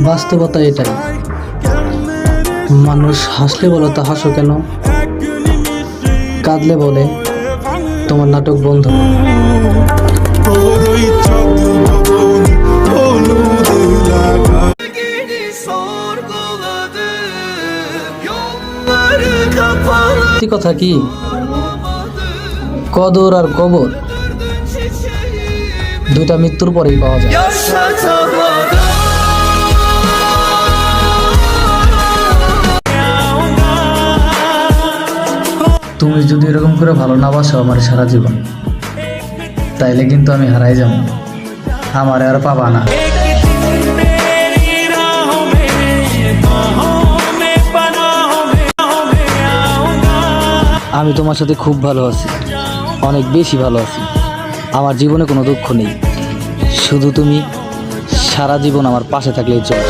বাস্তবতা এটাই, মানুষ হাসলে বলো তা হাসো কেন, কাঁদলে বলে তোমার নাটক বন্ধ। কথা কি, কদর আর কবর দুইটা মৃত্যুর পরেই পাওয়া যায়। তুমি যদি এরকম করে ভালো না বাসো আমার সারা জীবন, তাইলে কিন্তু আমি হারাই যাব, আমার আর পাবা না। আমি তোমার সাথে খুব ভালো আছি, অনেক বেশি ভালো আছি। আমার জীবনে কোনো দুঃখ নেই, শুধু তুমি সারা জীবন আমার পাশে থাকলেই চলে।